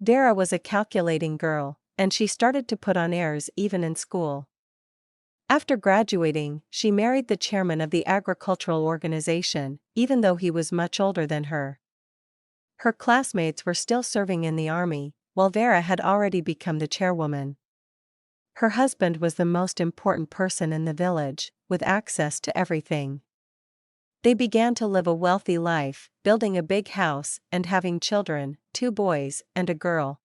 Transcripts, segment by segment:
Vera was a calculating girl, and she started to put on airs even in school. After graduating, she married the chairman of the agricultural organization, even though he was much older than her. Her classmates were still serving in the army, while Vera had already become the chairwoman. Her husband was the most important person in the village, with access to everything. They began to live a wealthy life, building a big house and having children, 2 boys and a girl.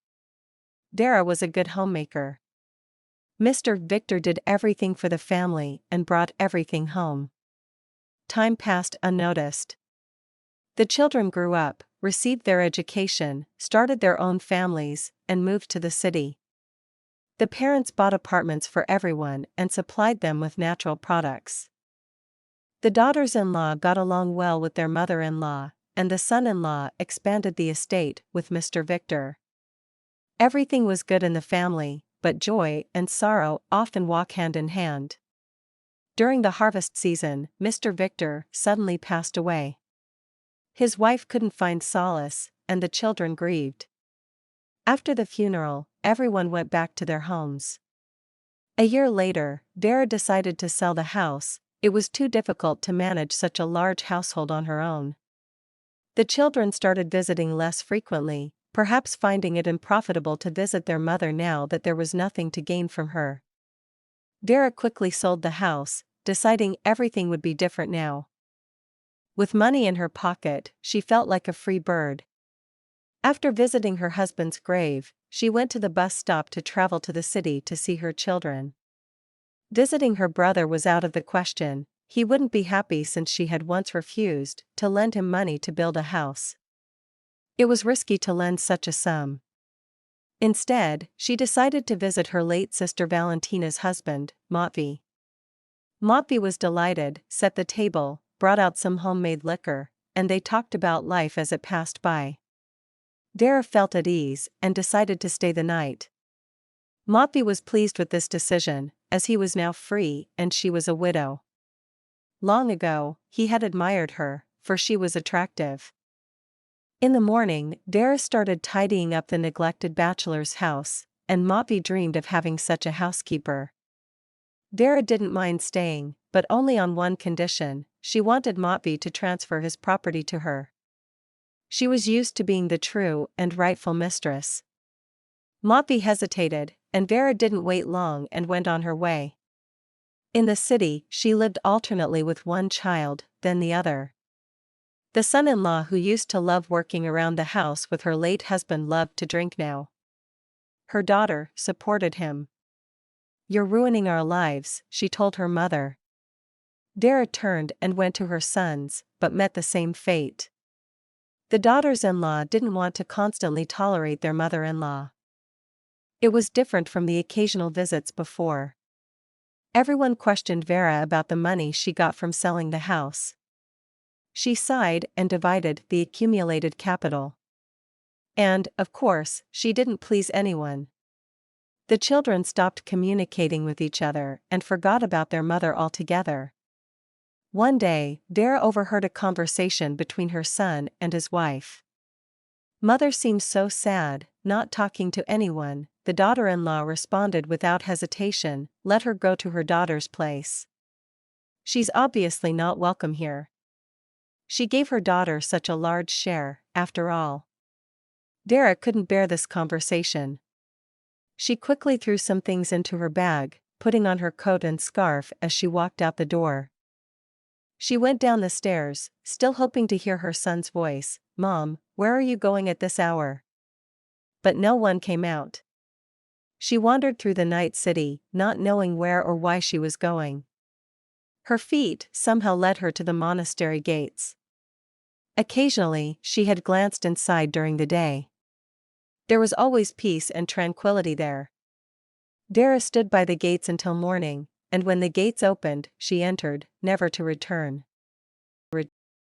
Vera was a good homemaker. Mr. Victor did everything for the family and brought everything home. Time passed unnoticed. The children grew up, received their education, started their own families, and moved to the city. The parents bought apartments for everyone and supplied them with natural products. The daughters-in-law got along well with their mother-in-law, and the son-in-law expanded the estate with Mr. Victor. Everything was good in the family, but joy and sorrow often walk hand in hand. During the harvest season, Mr. Victor suddenly passed away. His wife couldn't find solace, and the children grieved. After the funeral, everyone went back to their homes. A year later, Vera decided to sell the house. It was too difficult to manage such a large household on her own. The children started visiting less frequently, perhaps finding it unprofitable to visit their mother now that there was nothing to gain from her. Vera quickly sold the house, deciding everything would be different now. With money in her pocket, she felt like a free bird. After visiting her husband's grave, she went to the bus stop to travel to the city to see her children. Visiting her brother was out of the question. He wouldn't be happy since she had once refused to lend him money to build a house. It was risky to lend such a sum. Instead, she decided to visit her late sister Valentina's husband, Matvey. Matvey was delighted, set the table, brought out some homemade liquor, and they talked about life as it passed by. Vera felt at ease and decided to stay the night. Matvey was pleased with this decision, as he was now free and she was a widow. Long ago, he had admired her, for she was attractive. In the morning, Vera started tidying up the neglected bachelor's house, and Matvey dreamed of having such a housekeeper. Vera didn't mind staying, but only on one condition: she wanted Matvey to transfer his property to her. She was used to being the true and rightful mistress. Matvey hesitated, and Vera didn't wait long and went on her way. In the city, she lived alternately with one child, then the other. The son-in-law who used to love working around the house with her late husband loved to drink now. Her daughter supported him. "You're ruining our lives," she told her mother. Vera turned and went to her sons, but met the same fate. The daughters-in-law didn't want to constantly tolerate their mother-in-law. It was different from the occasional visits before. Everyone questioned Vera about the money she got from selling the house. She sighed and divided the accumulated capital. And, of course, she didn't please anyone. The children stopped communicating with each other and forgot about their mother altogether. One day, Vera overheard a conversation between her son and his wife. "Mother seems so sad, not talking to anyone," the daughter-in-law responded without hesitation. "Let her go to her daughter's place. She's obviously not welcome here. She gave her daughter such a large share, after all." Vera couldn't bear this conversation. She quickly threw some things into her bag, putting on her coat and scarf as she walked out the door. She went down the stairs, still hoping to hear her son's voice. "Mom, where are you going at this hour?" But no one came out. She wandered through the night city, not knowing where or why she was going. Her feet somehow led her to the monastery gates. Occasionally, she had glanced inside during the day. There was always peace and tranquility there. Vera stood by the gates until morning, and when the gates opened, she entered, never to return.